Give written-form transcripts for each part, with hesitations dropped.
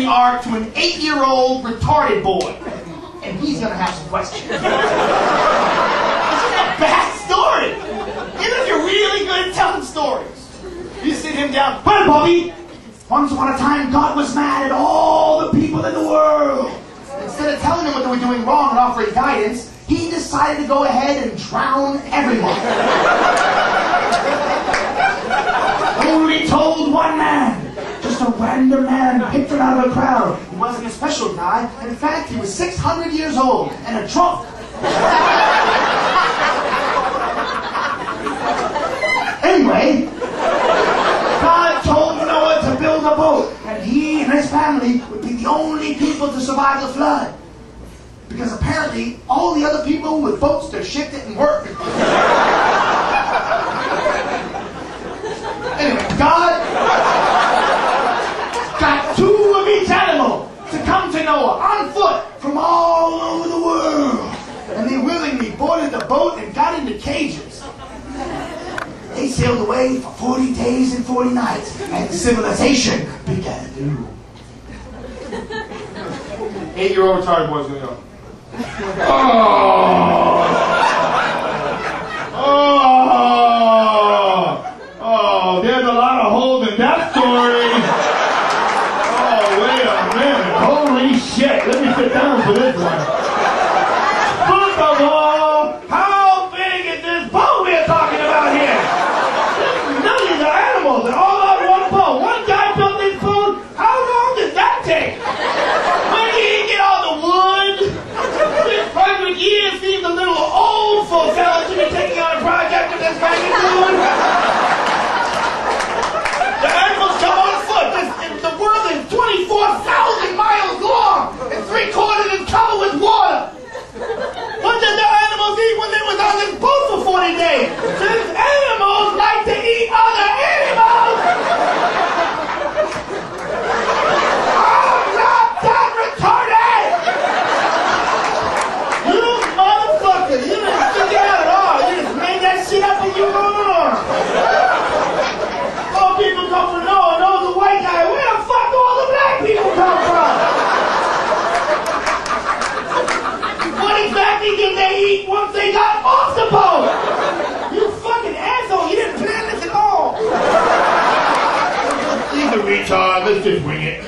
the ark to an 8-year-old retarded boy. And he's going to have some questions. It's a bad story. Even if you're really good at telling stories. You sit him down. Well, Bobby, once upon a time, God was mad at all the people in the world. Instead of telling them what they were doing wrong and offering guidance, he decided to go ahead and drown everyone. Only told one man. Just a random man picked him out of a crowd. He wasn't a special guy. In fact, he was 600 years old and a drunk. Anyway, God told Noah to build a boat, and he and his family would be the only people to survive the flood. Because apparently, all the other people with boats, their shit didn't work. Anyway, God got 2 of each animal to come to Noah on foot from all over the world. And they willingly boarded the boat and got into cages. They sailed away for 40 days and 40 nights, and civilization began anew. 8-year-old retarded boy's gonna go. Oh, there's a lot of holes in that story. Oh, wait a minute. Holy shit. Let me sit down for this one. First of all, how big is this boat we're talking about here? There's millions of animals and all on one boat. One guy built this boat. How long does that take? When did he get all the wood? 600 years seems a little old for a fella to be taking on a project of this magnitude. The animals come on foot. The world is 24,000 miles long and 3/4 is covered with water. What did the animals eat when they was on this boat for 40 days? These animals like to eat other animals! I'm not that retarded! You motherfucker! You didn't figure it out at all! You just made that shit up and you going on! All people come from Noah, Noah's a white guy. Where the fuck do all the black people come from? What exactly did they eat once they got off the boat? You fucking asshole, you didn't plan this at all. He's a retard, let's just wing it.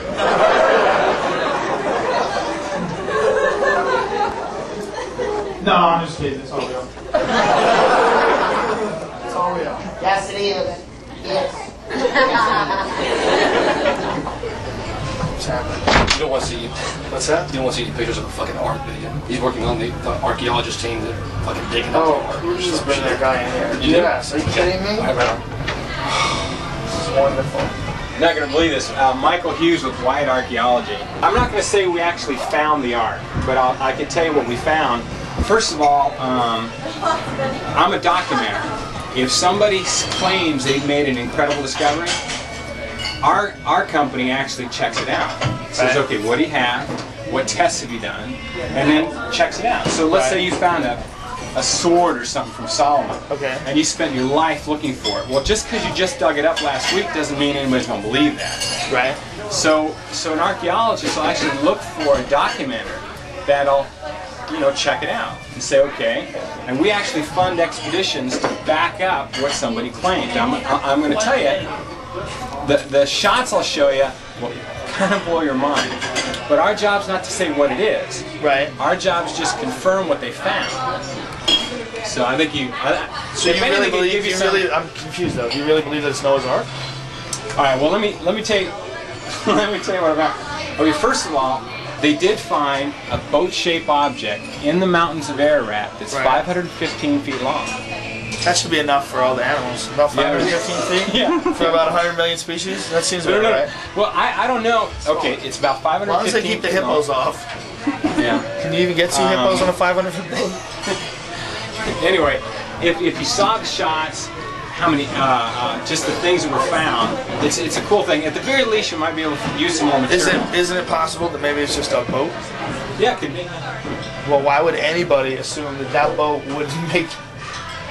No, I'm just kidding, it's all real. It's all real. Yes, it is. Yes. What's happening? You don't want to see. What's that? You don't want to see pictures of a fucking ark. He's working on the archaeologist team that fucking digging up Oh, the ark. who's bringing that guy in here? You did? Yes. Are you kidding me? I read This is wonderful. You're not going to believe this. Michael Hughes with White Archaeology. I'm not going to say we actually found the ark, but I can tell you what we found. First of all, I'm a documenter. If somebody claims they've made an incredible discovery, our company actually checks it out. Says, okay, what do you have? What tests have you done? And then checks it out. So let's say you found a sword or something from Solomon. Okay. And you spent your life looking for it. Well, just because you just dug it up last week doesn't mean anybody's going to believe that. Right. So an archaeologist will actually look for a documenter that'll, check it out and say, okay. And we actually fund expeditions to back up what somebody claims. I'm going to tell you, the shots I'll show you will kind of blow your mind. But our job's not to say what it is. Right. Our job's just confirm what they found. So I think So you really believe? I'm confused though. Do you really believe that it's Noah's Ark? All right. Well, let me tell you. Let me tell you what about. Okay. First of all, they did find a boat-shaped object in the mountains of Ararat that's 515 feet long. That should be enough for all the animals. About 515 feet? Yeah. For about 100 million species? That seems about right. Well, I don't know. Okay, it's about 515 As long as they keep the hippos off. Yeah. Can you even get 2 hippos on a 500-foot boat? Anyway, if you saw the shots, how many, just the things that were found, it's a cool thing. At the very least, you might be able to use some more material. Isn't it possible that maybe it's just a boat? Yeah, it could be. Well, why would anybody assume that that boat would make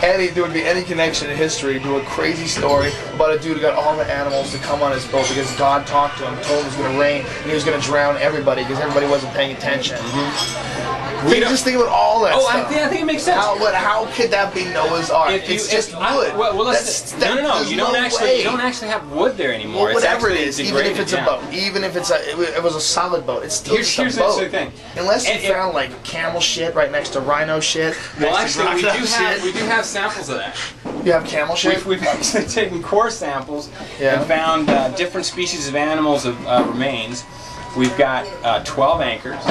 there would be any connection in history to a crazy story about a dude who got all the animals to come on his boat because God talked to him, told him it was going to rain, and he was going to drown everybody because everybody wasn't paying attention. Just think about all that stuff. I think it makes sense. How could that be Noah's Ark? It's just wood. No. You don't actually have wood there anymore. Well, whatever it is, even if it's a boat, even if it was a solid boat, it's still just a boat. The thing. Unless you found like camel shit right next to rhino shit. Well, actually, we do have samples of that. You have camel shit? We've actually taken core samples and found different species of animals of remains. We've got 12 anchors.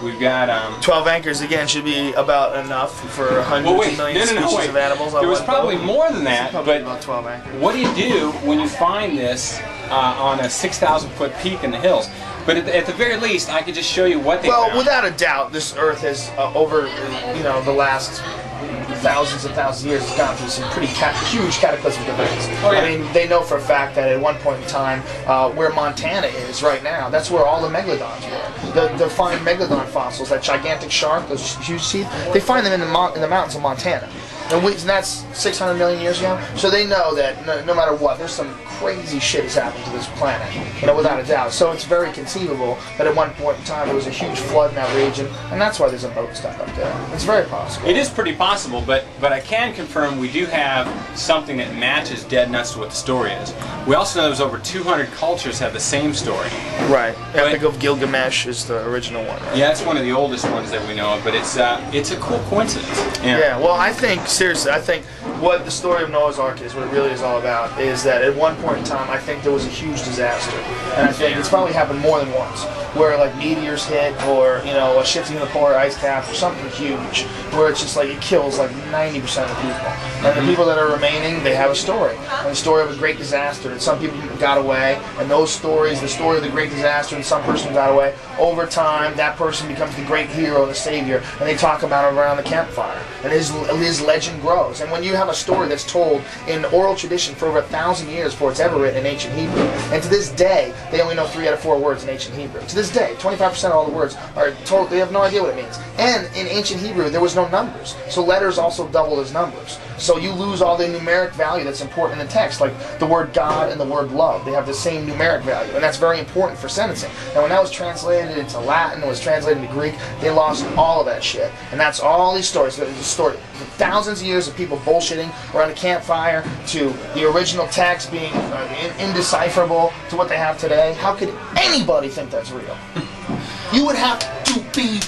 We've got 12 anchors again should be about enough for hundreds of millions of species of animals. There was probably more than that, but about 12 anchors. What do you do when you find this on a 6,000-foot peak in the hills? But at the very least, I could just show you what they found. Well, without a doubt, this Earth has over the last thousands and thousands of years has gone through some pretty huge cataclysmic events. Oh, yeah. I mean, they know for a fact that at one point in time, where Montana is right now, that's where all the megalodons were. The fine megalodon fossils, that gigantic shark, those huge teeth, they find them in the mountains of Montana. And that's 600 million years ago. So they know that no matter what, there's some crazy shit has happened to this planet, without a doubt. So it's very conceivable that at one point in time there was a huge flood in that region, and that's why there's a boat stuck up there. It's very possible. It is pretty possible, but I can confirm we do have something that matches dead nuts to what the story is. We also know there's over 200 cultures have the same story. Right. Epic of Gilgamesh is the original one, right? Yeah, it's one of the oldest ones that we know of, but it's a cool coincidence. Yeah, well, seriously, I think what the story of Noah's Ark is, what it really is all about, is that at one point in time, I think there was a huge disaster. And I think it's probably happened more than once, where like meteors hit, or, a shifting of the polar ice cap, or something huge, where it's just like, it kills like 90% of the people. And the people that are remaining, they have a story. And a story of a great disaster, that some people got away, and those stories, the story of the great disaster, and some person got away, over time, that person becomes the great hero, the savior, and they talk about him around the campfire. And his legend grows. And when you have a story that's told in oral tradition for over 1,000 years before it's ever written in ancient Hebrew, and to this day, they only know 3 out of 4 words in ancient Hebrew. To this day, 25% of all the words are told, they have no idea what it means. And in ancient Hebrew, there was no numbers. So letters also double as numbers. So you lose all the numeric value that's important in the text, like the word God and the word love. They have the same numeric value, and that's very important for sentencing. Now, when that was translated into Latin, it was translated into Greek, they lost all of that shit. And that's all these stories. The story, thousands of years of people bullshitting around a campfire, to the original text being indecipherable, to what they have today. How could anybody think that's real? You would have to be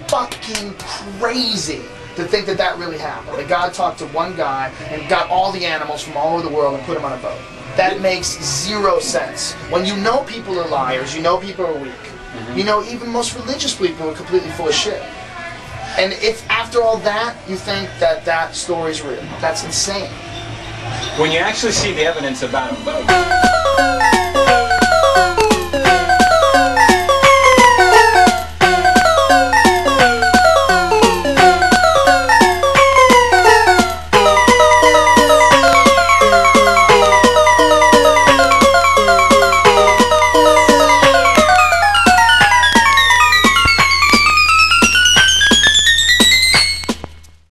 fucking crazy to think that that really happened. That God talked to one guy and got all the animals from all over the world and put them on a boat. That makes zero sense. When you know people are liars, you know people are weak. You know, even most religious people are completely full of shit. And if after all that, you think that that story's real, that's insane. When you actually see the evidence about a boat.